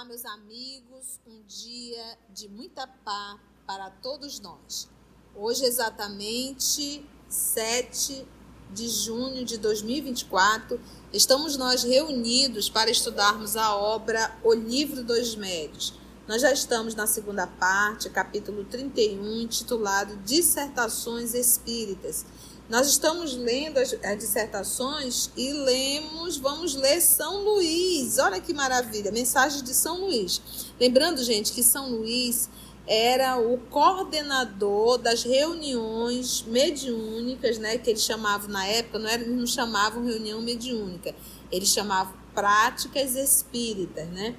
meus amigos, um dia de muita paz para todos nós. Hoje, exatamente 7 de junho de 2024, estamos nós reunidos para estudarmos a obra O Livro dos Médiuns. Nós já estamos na segunda parte, capítulo 31, intitulado Dissertações Espíritas. Nós estamos lendo as dissertações e vamos ler São Luís. Olha que maravilha, mensagem de São Luís. Lembrando, gente, que São Luís era o coordenador das reuniões mediúnicas, né, que eles chamavam na época, eles não chamavam reunião mediúnica, eles chamavam práticas espíritas, né?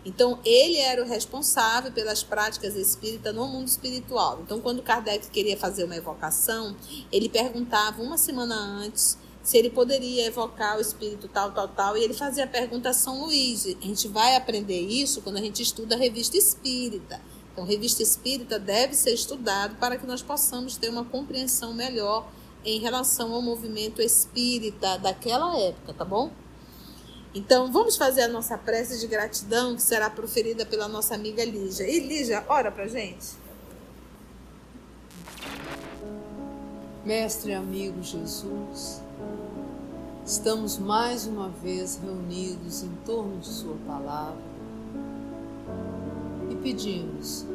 Então, ele era o responsável pelas práticas espíritas no mundo espiritual. Então, quando Kardec queria fazer uma evocação, ele perguntava uma semana antes se ele poderia evocar o espírito tal, e ele fazia a pergunta a São Luís. A gente vai aprender isso quando a gente estuda a Revista Espírita. Então, Revista Espírita deve ser estudado para que nós possamos ter uma compreensão melhor em relação ao movimento espírita daquela época, tá bom? Então, vamos fazer a nossa prece de gratidão, que será proferida pela nossa amiga Lígia. E Lígia, ora pra gente. Mestre e amigo Jesus, estamos mais uma vez reunidos em torno de sua palavra e pedimos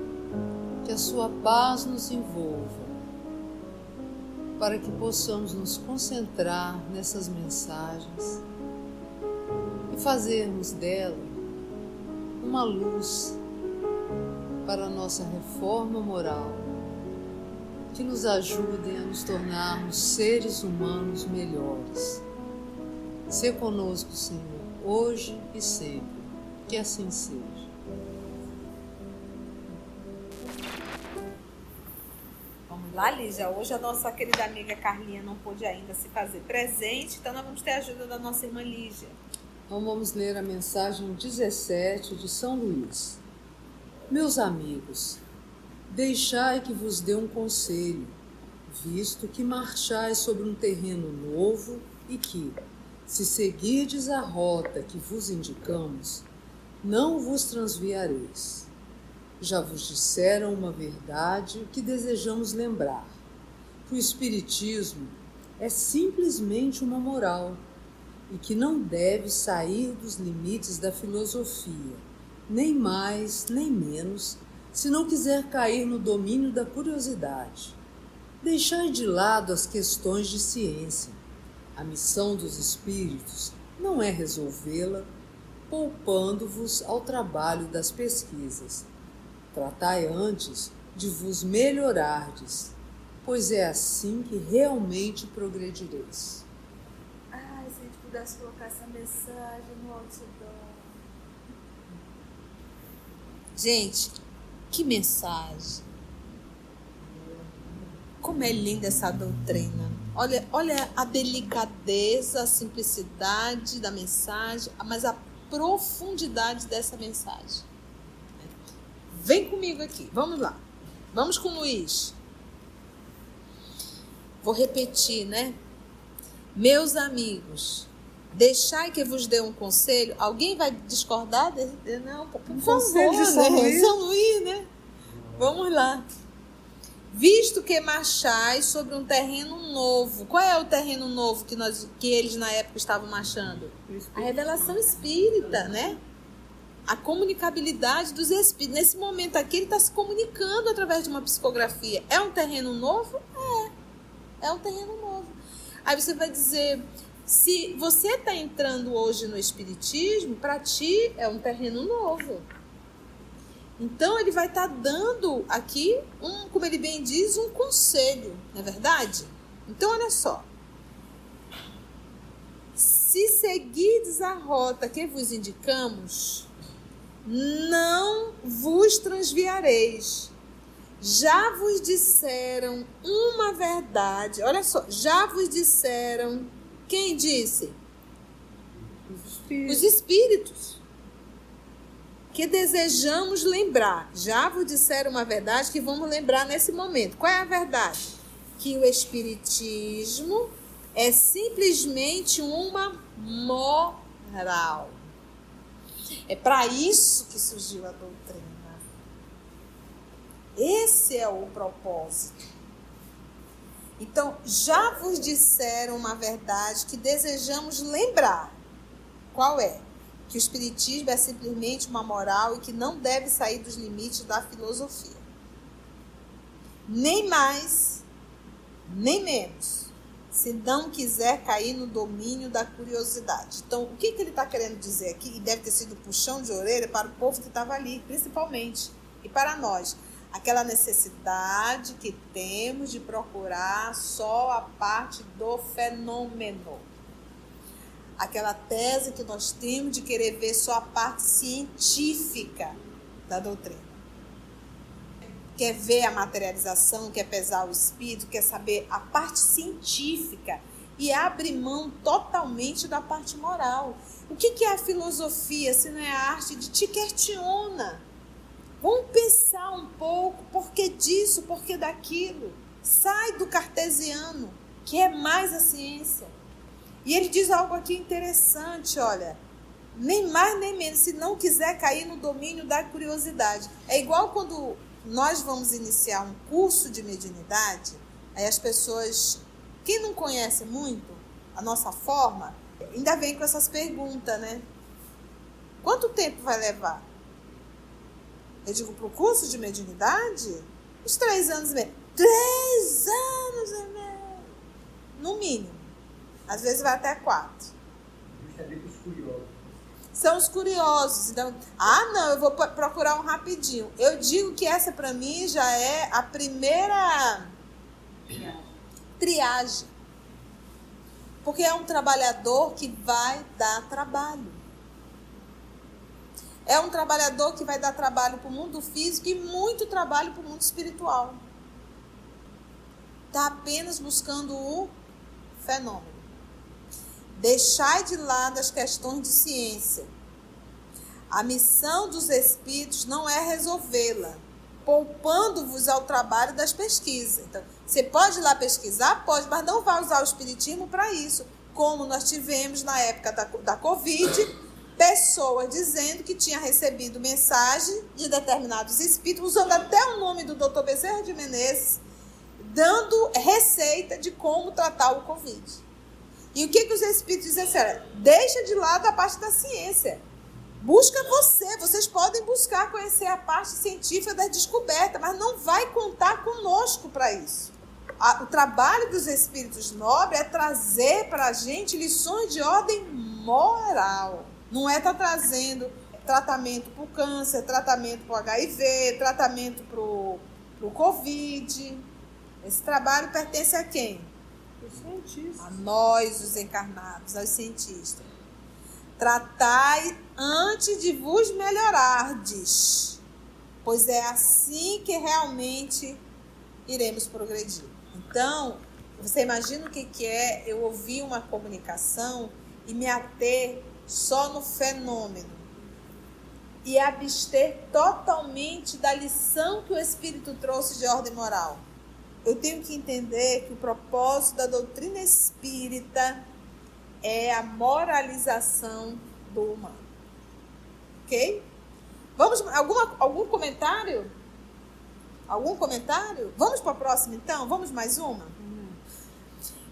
que a sua paz nos envolva para que possamos nos concentrar nessas mensagens e fazermos dela uma luz para a nossa reforma moral, que nos ajudem a nos tornarmos seres humanos melhores. Sê conosco, Senhor, hoje e sempre, que assim seja. Vamos lá, Lígia. Hoje a nossa querida amiga Carlinha não pôde ainda se fazer presente, então nós vamos ter a ajuda da nossa irmã Lígia. Então vamos ler a mensagem 17 de São Luís. Meus amigos, deixai que vos dê um conselho, visto que marchais sobre um terreno novo e que, se seguirdes a rota que vos indicamos, não vos transviareis. Já vos disseram uma verdade que desejamos lembrar, que o Espiritismo é simplesmente uma moral, e que não deve sair dos limites da filosofia, nem mais, nem menos, se não quiser cair no domínio da curiosidade. Deixai de lado as questões de ciência. A missão dos espíritos não é resolvê-la, poupando-vos ao trabalho das pesquisas. Tratai antes de vos melhorardes, pois é assim que realmente progredireis. Se a gente pudesse colocar essa mensagem no outdoor. Gente, que mensagem! Como é linda essa doutrina. Olha a delicadeza, a simplicidade da mensagem, mas a profundidade dessa mensagem. Vem comigo aqui, vamos lá. Vamos com o Luís. Vou repetir, né? Meus amigos, deixai que vos dê um conselho. Alguém vai discordar? Não, por favor, de São Luís. São Luís, né? Vamos lá. Visto que marchais sobre um terreno novo. Qual é o terreno novo que eles na época estavam marchando? A revelação espírita, né? A comunicabilidade dos espíritos. Nesse momento aqui, ele está se comunicando através de uma psicografia. É um terreno novo? É um terreno novo. Aí você vai dizer, se você está entrando hoje no Espiritismo, para ti é um terreno novo. Então, ele vai estar dando aqui, como ele bem diz, um conselho, não é verdade? Então, olha só. Se seguirdes a rota que vos indicamos, não vos transviareis. Já vos disseram uma verdade. Olha só, já vos disseram. Quem disse? Os espíritos. Que desejamos lembrar. Já vos disseram uma verdade que vamos lembrar nesse momento. Qual é a verdade? Que o Espiritismo é simplesmente uma moral. É para isso que surgiu a doutrina. Esse é o propósito. Então, já vos disseram uma verdade que desejamos lembrar. Qual é? Que o espiritismo é simplesmente uma moral e que não deve sair dos limites da filosofia. Nem mais, nem menos, se não quiser cair no domínio da curiosidade. Então, o que ele está querendo dizer aqui? E deve ter sido puxão de orelha para o povo que estava ali, principalmente, e para nós. Aquela necessidade que temos de procurar só a parte do fenômeno. Aquela tese que nós temos de querer ver só a parte científica da doutrina. Quer ver a materialização, quer pesar o espírito, quer saber a parte científica e abre mão totalmente da parte moral. O que é a filosofia, se não é a arte de tiquertiona? Vamos pensar um pouco, por que disso, por que daquilo. Sai do cartesiano, que é mais a ciência. E ele diz algo aqui interessante, olha. Nem mais nem menos, se não quiser cair no domínio da curiosidade. É igual quando nós vamos iniciar um curso de mediunidade, aí as pessoas, quem não conhece muito a nossa forma, ainda vem com essas perguntas, né? Quanto tempo vai levar? Eu digo, para o curso de mediunidade, os 3 anos e meio. 3 anos e meio! No mínimo. Às vezes vai até 4. São os curiosos. Então, não, eu vou procurar um rapidinho. Eu digo que essa, para mim, já é a primeira triagem. Porque é um trabalhador que vai dar trabalho. É um trabalhador que vai dar trabalho para o mundo físico e muito trabalho para o mundo espiritual. Está apenas buscando o fenômeno. Deixai de lado as questões de ciência. A missão dos espíritos não é resolvê-la, poupando-vos ao trabalho das pesquisas. Então, você pode ir lá pesquisar? Pode, mas não vai usar o espiritismo para isso. Como nós tivemos na época da Covid, pessoas dizendo que tinha recebido mensagem de determinados espíritos, usando até o nome do Dr. Bezerra de Menezes, dando receita de como tratar o Covid. E o que os espíritos disseram? Deixa de lado a parte da ciência. Busca vocês podem buscar conhecer a parte científica da descoberta, mas não vai contar conosco para isso. O trabalho dos espíritos nobres é trazer para a gente lições de ordem moral. Não é estar trazendo tratamento para o câncer, tratamento para o HIV, tratamento para o Covid. Esse trabalho pertence a quem? Os cientistas. A nós, os encarnados, aos cientistas. Tratai antes de vos melhorardes, pois é assim que realmente iremos progredir. Então, você imagina o que é eu ouvir uma comunicação e me ater só no fenômeno e abster totalmente da lição que o Espírito trouxe de ordem moral. Eu tenho que entender que o propósito da doutrina espírita é a moralização do humano. Ok? Vamos, algum comentário? Algum comentário? Vamos para a próxima, então? Vamos mais uma?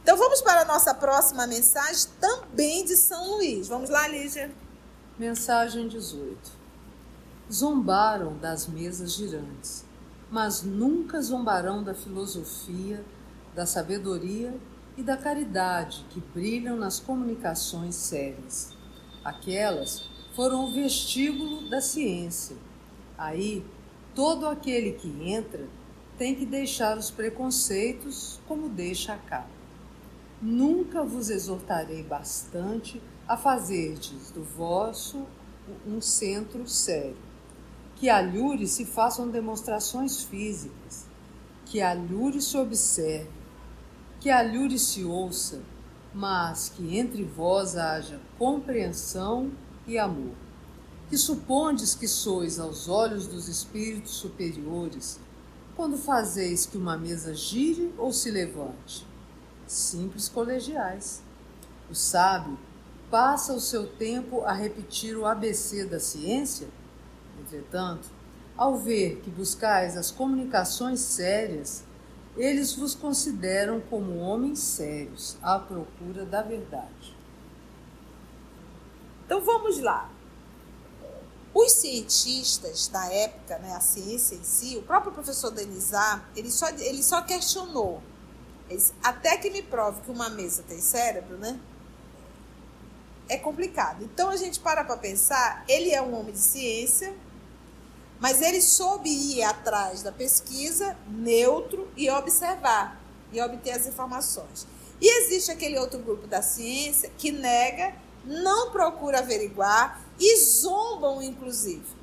Então, vamos para a nossa próxima mensagem, também de São Luís. Vamos lá, Lígia. Mensagem 18. Zombaram das mesas girantes, mas nunca zombarão da filosofia, da sabedoria e da caridade que brilham nas comunicações sérias. Aquelas foram o vestíbulo da ciência. Aí, todo aquele que entra tem que deixar os preconceitos como deixa a capa. Nunca vos exortarei bastante a fazerdes do vosso um centro sério. Que a lure se façam demonstrações físicas, que a lure se observe, que a lure se ouça, mas que entre vós haja compreensão e amor. Que supondes que sois aos olhos dos espíritos superiores, quando fazeis que uma mesa gire ou se levante? Simples colegiais. O sábio passa o seu tempo a repetir o ABC da ciência? Entretanto, ao ver que buscais as comunicações sérias, eles vos consideram como homens sérios à procura da verdade. Então vamos lá. Os cientistas da época, né, a ciência em si, o próprio professor Denisard, ele só questionou. Até que me prove que uma mesa tem cérebro, né? É complicado. Então a gente para pensar, ele é um homem de ciência, mas ele soube ir atrás da pesquisa, neutro, e observar, e obter as informações. E existe aquele outro grupo da ciência que nega, não procura averiguar e zombam, inclusive.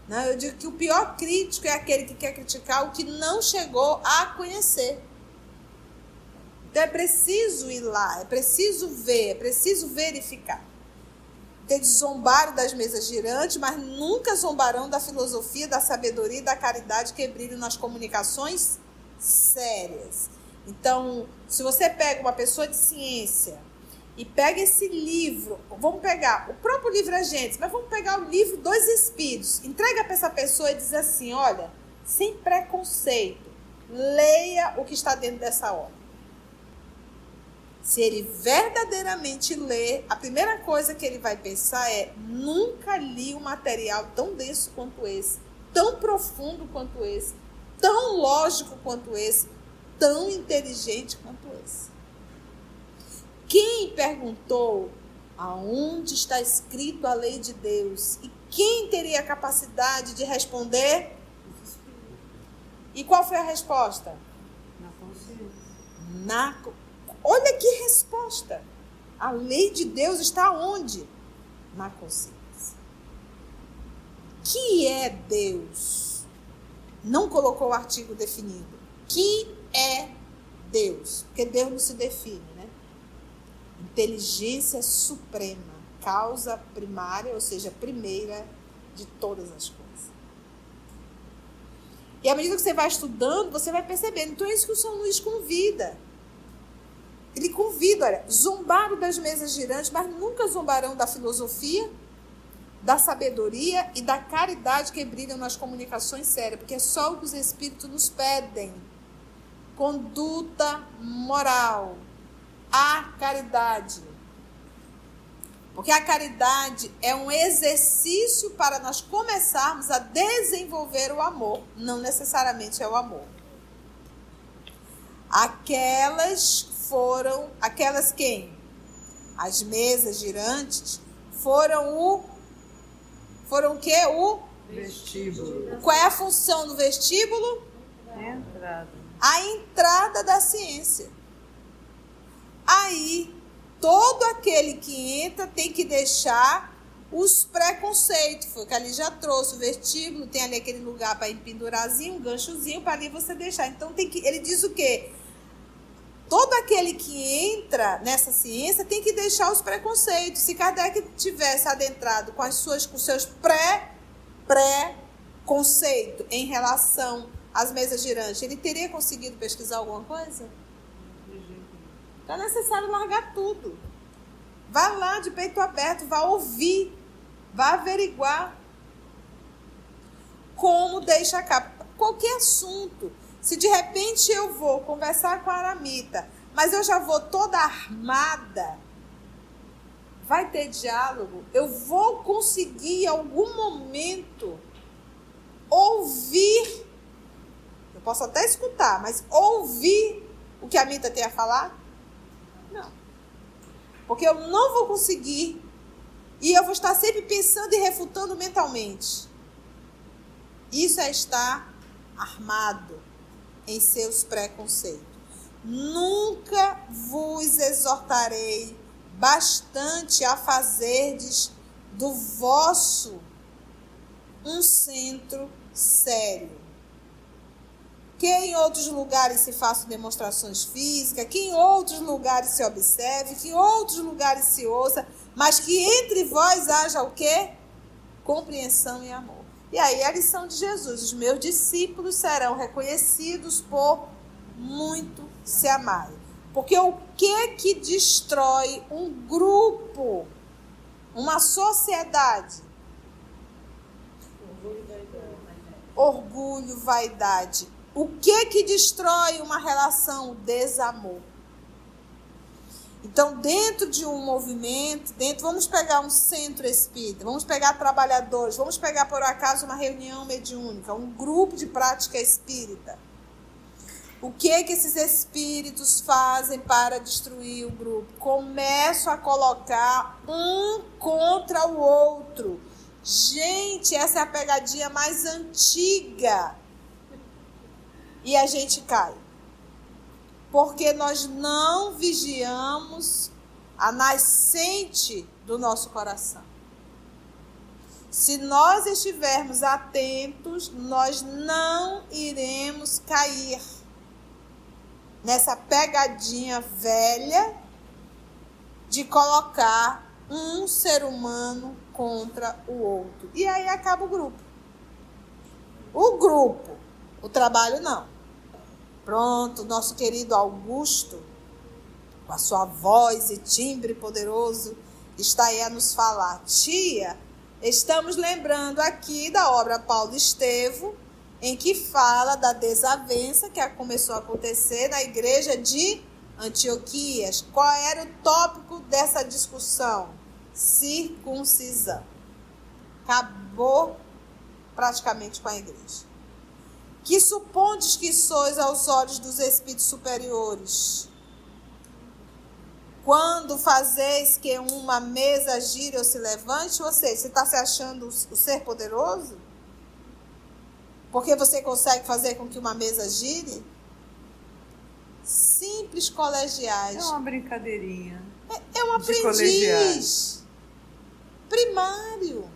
Não, eu digo que o pior crítico é aquele que quer criticar o que não chegou a conhecer. Então é preciso ir lá, é preciso ver, é preciso verificar. Eles zombaram das mesas girantes, mas nunca zombarão da filosofia, da sabedoria e da caridade que brilham nas comunicações sérias. Então, se você pega uma pessoa de ciência e pega esse livro, vamos pegar o próprio livro A Gênese, mas vamos pegar o livro dos Espíritos, entrega para essa pessoa e diz assim, olha, sem preconceito, leia o que está dentro dessa obra. Se ele verdadeiramente lê, a primeira coisa que ele vai pensar é, nunca li um material tão denso quanto esse, tão profundo quanto esse, tão lógico quanto esse, tão inteligente quanto esse. Quem perguntou aonde está escrito a lei de Deus? E quem teria a capacidade de responder? E qual foi a resposta? Na consciência. Olha que resposta! A lei de Deus está onde? Na consciência. Que é Deus? Não colocou o artigo definido. Que é Deus? Porque Deus não se define, né? Inteligência suprema, causa primária, ou seja, primeira de todas as coisas. E à medida que você vai estudando, você vai percebendo. Então é isso que o São Luís convida. Ele convida, olha, zombaram das mesas girantes, mas nunca zombarão da filosofia, da sabedoria e da caridade que brilham nas comunicações sérias, porque é só o que os Espíritos nos pedem. Conduta moral, a caridade. Porque a caridade é um exercício para nós começarmos a desenvolver o amor, não necessariamente é o amor. Aquelas quem? As mesas girantes foram o quê? O vestíbulo. Qual é a função do vestíbulo? Entrada. A entrada da ciência. Aí, todo aquele que entra tem que deixar os preconceitos. Foi o que ali já trouxe, o vestíbulo, tem ali aquele lugar para empendurarzinho, um ganchozinho para ali você deixar. Então, ele diz o quê? Todo aquele que entra nessa ciência tem que deixar os preconceitos. Se Kardec tivesse adentrado com seus pré-conceitos em relação às mesas girantes, ele teria conseguido pesquisar alguma coisa? Então é necessário largar tudo. Vá lá de peito aberto, vá ouvir, vá averiguar como deixa cá. Qualquer assunto. Se de repente eu vou conversar com a Aramita, mas eu já vou toda armada, vai ter diálogo, eu vou conseguir em algum momento ouvir, eu posso até escutar, mas ouvir o que a Amita tem a falar? Não. Porque eu não vou conseguir e eu vou estar sempre pensando e refutando mentalmente. Isso é estar armado em seus preconceitos. Nunca vos exortarei bastante a fazerdes do vosso um centro sério. Que em outros lugares se façam demonstrações físicas, que em outros lugares se observe, que em outros lugares se ouça, mas que entre vós haja o quê? Compreensão e amor. E aí a lição de Jesus, os meus discípulos serão reconhecidos por muito se amarem. Porque o que destrói um grupo, uma sociedade? Orgulho, vaidade. O que destrói uma relação? Desamor. Então, dentro de um movimento, vamos pegar um centro espírita, vamos pegar trabalhadores, vamos pegar, por acaso, uma reunião mediúnica, um grupo de prática espírita. O que esses espíritos fazem para destruir o grupo? Começam a colocar um contra o outro. Gente, essa é a pegadinha mais antiga. E a gente cai. Porque nós não vigiamos a nascente do nosso coração. Se nós estivermos atentos, nós não iremos cair nessa pegadinha velha de colocar um ser humano contra o outro. E aí acaba o grupo. O grupo, o trabalho não. Pronto, nosso querido Augusto, com a sua voz e timbre poderoso, está aí a nos falar. Tia, estamos lembrando aqui da obra Paulo Estevo, em que fala da desavença que começou a acontecer na igreja de Antioquias. Qual era o tópico dessa discussão? Circuncisão. Acabou praticamente com a igreja. Que supondes que sois aos olhos dos espíritos superiores? Quando fazeis que uma mesa gire ou se levante, ou seja, você está se achando o ser poderoso? Porque você consegue fazer com que uma mesa gire? Simples colegiais. É uma brincadeirinha. É um aprendiz primário.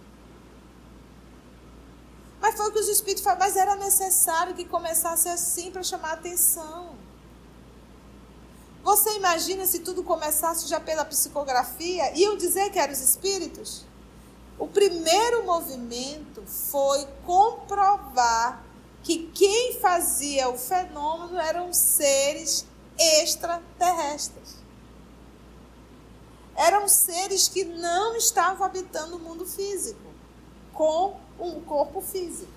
Mas foi o que os espíritos falaram. Mas era necessário que começasse assim para chamar a atenção. Você imagina se tudo começasse já pela psicografia? Iam dizer que eram os espíritos? O primeiro movimento foi comprovar que quem fazia o fenômeno eram seres extraterrestres. Eram seres que não estavam habitando o mundo físico, com um corpo físico.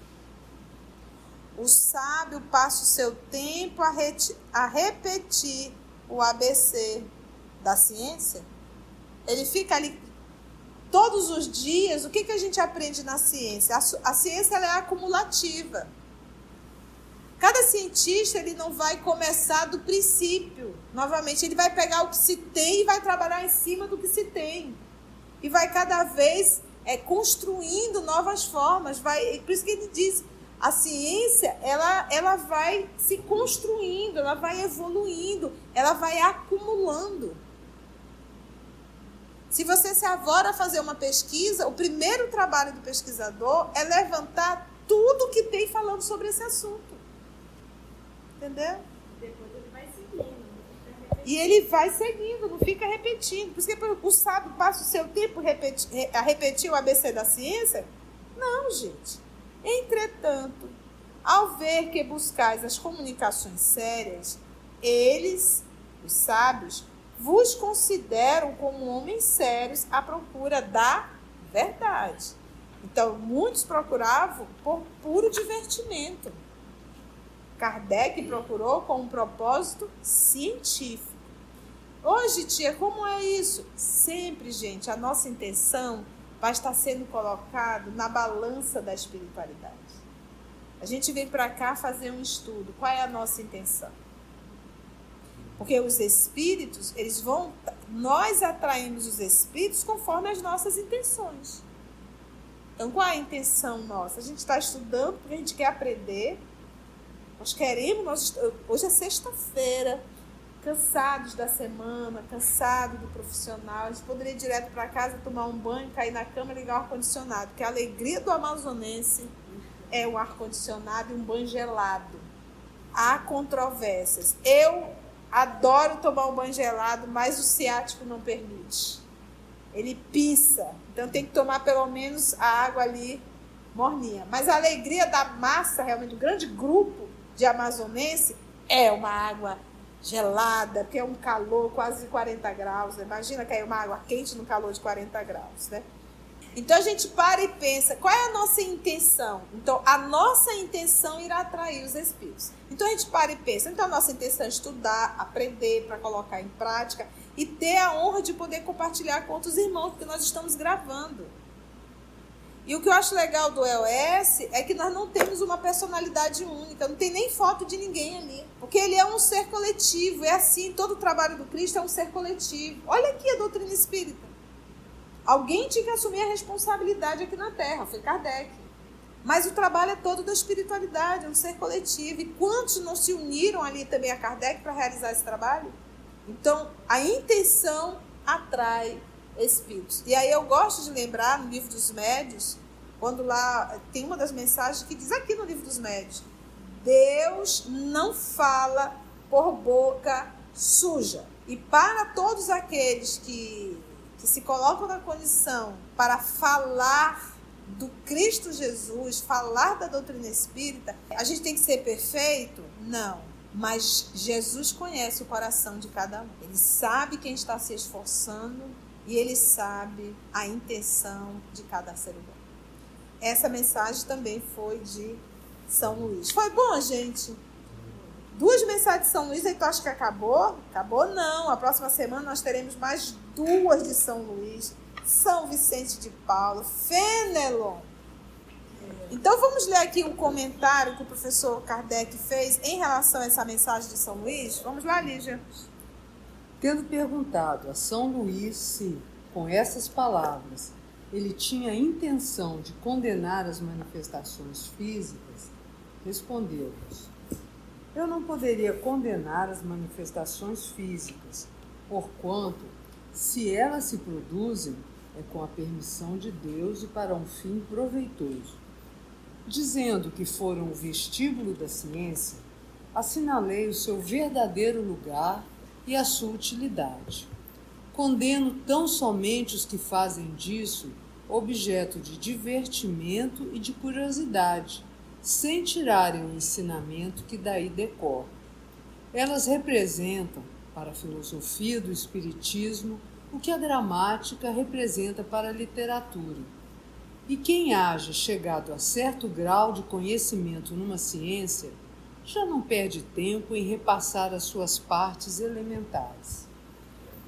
O sábio passa o seu tempo a repetir o ABC da ciência. Ele fica ali todos os dias. O que a gente aprende na ciência? A ciência ela é acumulativa. Cada cientista ele não vai começar do princípio. Novamente, ele vai pegar o que se tem e vai trabalhar em cima do que se tem. E vai cada vez construindo novas formas. Por isso que ele diz, a ciência ela vai se construindo, ela vai evoluindo, ela vai acumulando. Se você se avora a fazer uma pesquisa, o primeiro trabalho do pesquisador é levantar tudo que tem falando sobre esse assunto. Entendeu? Depois ele vai seguindo. E ele vai seguindo, não fica repetindo. Por isso que o sábio passa o seu tempo a repetir o ABC da ciência? Não, gente. Entretanto, ao ver que buscais as comunicações sérias, eles, os sábios, vos consideram como homens sérios à procura da verdade. Então, muitos procuravam por puro divertimento. Kardec procurou com um propósito científico. Hoje, tia, como é isso? Sempre, gente, a nossa intenção vai estar sendo colocado na balança da espiritualidade. A gente vem para cá fazer um estudo. Qual é a nossa intenção? Porque os espíritos, nós atraímos os espíritos conforme as nossas intenções. Então, qual é a intenção nossa? A gente está estudando porque a gente quer aprender. Nós queremos, hoje é sexta-feira, cansados da semana, cansados do profissional. A gente poderia ir direto para casa, tomar um banho, cair na cama e ligar o ar-condicionado. Porque a alegria do amazonense é o ar-condicionado e um banho gelado. Há controvérsias. Eu adoro tomar um banho gelado, mas o ciático não permite. Ele pisa. Então tem que tomar pelo menos a água ali morninha. Mas a alegria da massa, realmente, do grande grupo de amazonense, é uma água gelada, porque é um calor quase 40 graus, né? Imagina cair uma água quente no calor de 40 graus, né? Então a gente para e pensa, qual é a nossa intenção? Então a nossa intenção irá atrair os espíritos. Então a gente para e pensa, então a nossa intenção é estudar, aprender para colocar em prática e ter a honra de poder compartilhar com outros irmãos, porque nós estamos gravando. E o que eu acho legal do EOS é que nós não temos uma personalidade única, não tem nem foto de ninguém ali. Porque ele é um ser coletivo, é assim, todo o trabalho do Cristo é um ser coletivo. Olha aqui a doutrina espírita. Alguém tinha que assumir a responsabilidade aqui na Terra, foi Kardec. Mas o trabalho é todo da espiritualidade, é um ser coletivo. E quantos não se uniram ali também a Kardec para realizar esse trabalho? Então, a intenção atrai espíritos. E aí eu gosto de lembrar no Livro dos Médiuns, quando lá tem uma das mensagens que diz aqui no Livro dos Médiuns, Deus não fala por boca suja. E para todos aqueles que se colocam na condição para falar do Cristo Jesus, falar da doutrina espírita, a gente tem que ser perfeito? Não. Mas Jesus conhece o coração de cada um. Ele sabe quem está se esforçando e ele sabe a intenção de cada ser humano. Essa mensagem também foi de São Luís. Foi bom, gente? 2 mensagens de São Luís, aí tu acha que acabou? Acabou não. A próxima semana nós teremos mais 2 de São Luís, São Vicente de Paulo, Fenelon. Então vamos ler aqui um comentário que o professor Kardec fez em relação a essa mensagem de São Luís. Vamos lá, Lígia. Tendo perguntado a São Luís se, com essas palavras, ele tinha a intenção de condenar as manifestações físicas, respondeu-nos: eu não poderia condenar as manifestações físicas, porquanto, se elas se produzem, é com a permissão de Deus e para um fim proveitoso. Dizendo que foram o vestíbulo da ciência, assinalei o seu verdadeiro lugar e a sua utilidade. Condeno tão somente os que fazem disso objeto de divertimento e de curiosidade, sem tirarem o ensinamento que daí decorre. Elas representam, para a filosofia do espiritismo, o que a gramática representa para a literatura. E quem haja chegado a certo grau de conhecimento numa ciência, já não perde tempo em repassar as suas partes elementares.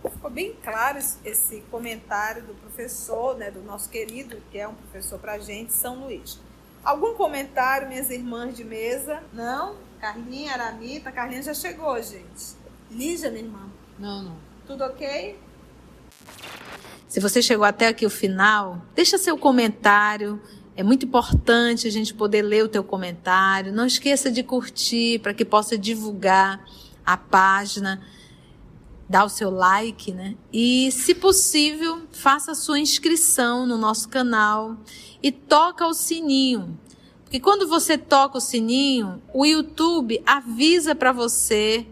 Ficou bem claro esse comentário do professor, né, do nosso querido, que é um professor para a gente, São Luís. Algum comentário, minhas irmãs de mesa? Não? Carlinha, Aramita, Carlinha já chegou, gente. Lígia, minha irmã? Não. Tudo ok? Se você chegou até aqui o final, deixa seu comentário. É muito importante a gente poder ler o teu comentário. Não esqueça de curtir para que possa divulgar a página. Dá o seu like, né? E, se possível, faça a sua inscrição no nosso canal e toca o sininho. Porque quando você toca o sininho, o YouTube avisa para você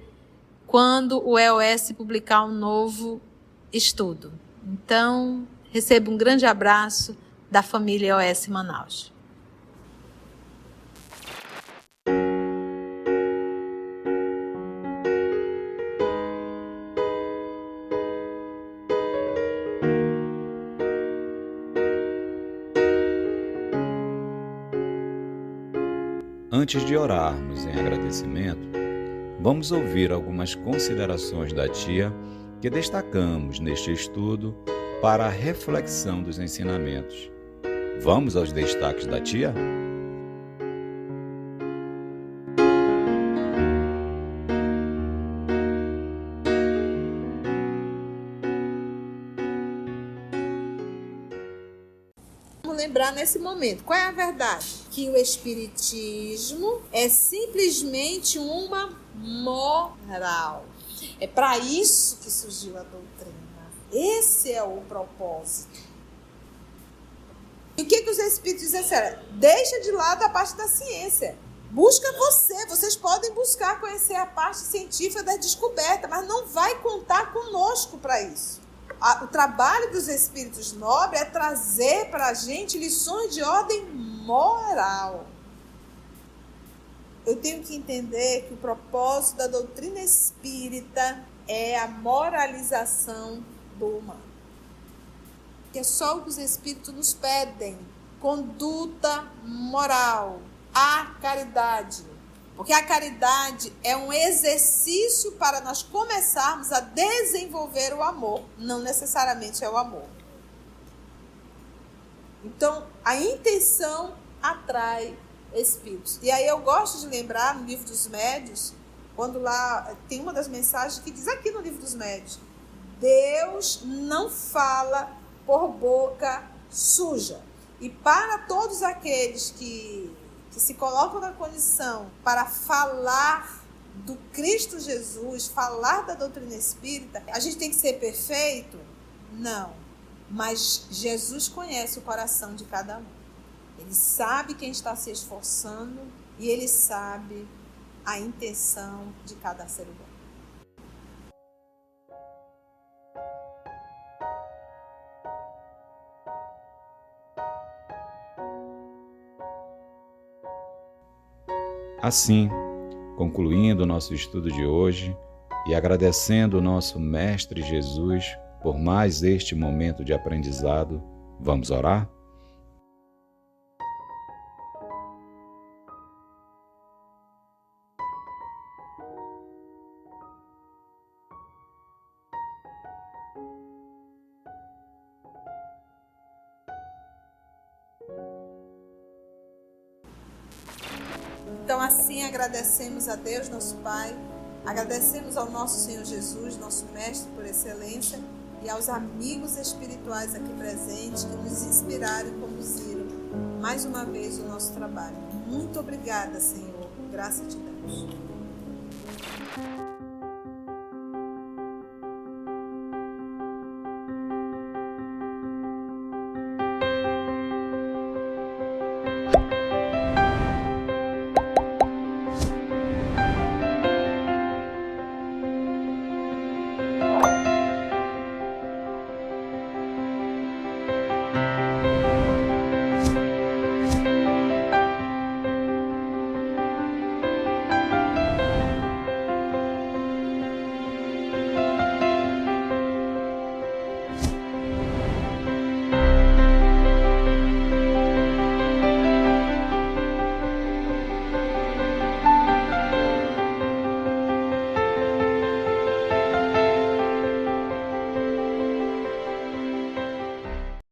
quando o EOS publicar um novo estudo. Então, receba um grande abraço da família EOS Manaus. Antes de orarmos em agradecimento, vamos ouvir algumas considerações da tia que destacamos neste estudo para a reflexão dos ensinamentos. Vamos aos destaques da tia? Vamos lembrar nesse momento, qual é a verdade? Que o espiritismo é simplesmente uma moral. É para isso que surgiu a doutrina. Esse é o propósito. E o que os espíritos disseram? Deixa de lado a parte da ciência. Busca vocês podem buscar conhecer a parte científica da descoberta, mas não vai contar conosco para isso. O trabalho dos espíritos nobres é trazer para a gente lições de ordem moral. eu tenho que entender que o propósito da doutrina espírita é a moralização do humano. Que é só o que os espíritos nos pedem: conduta moral, a caridade. Porque a caridade é um exercício para nós começarmos a desenvolver o amor, não necessariamente é o amor. Então, a intenção atrai espíritos. E aí eu gosto de lembrar no Livro dos Médiuns, quando lá tem uma das mensagens que diz aqui no Livro dos Médiuns: Deus não fala por boca suja. E para todos aqueles que se colocam na condição para falar do Cristo Jesus, falar da doutrina espírita, a gente tem que ser perfeito? Não. Mas Jesus conhece o coração de cada um. Ele sabe quem está se esforçando e ele sabe a intenção de cada ser humano. Assim, concluindo o nosso estudo de hoje e agradecendo o nosso Mestre Jesus por mais este momento de aprendizado, vamos orar? Então, assim, agradecemos a Deus, nosso Pai, agradecemos ao nosso Senhor Jesus, nosso Mestre por excelência, e aos amigos espirituais aqui presentes que nos inspiraram e conduziram mais uma vez o nosso trabalho. Muito obrigada, Senhor. Graças a Deus.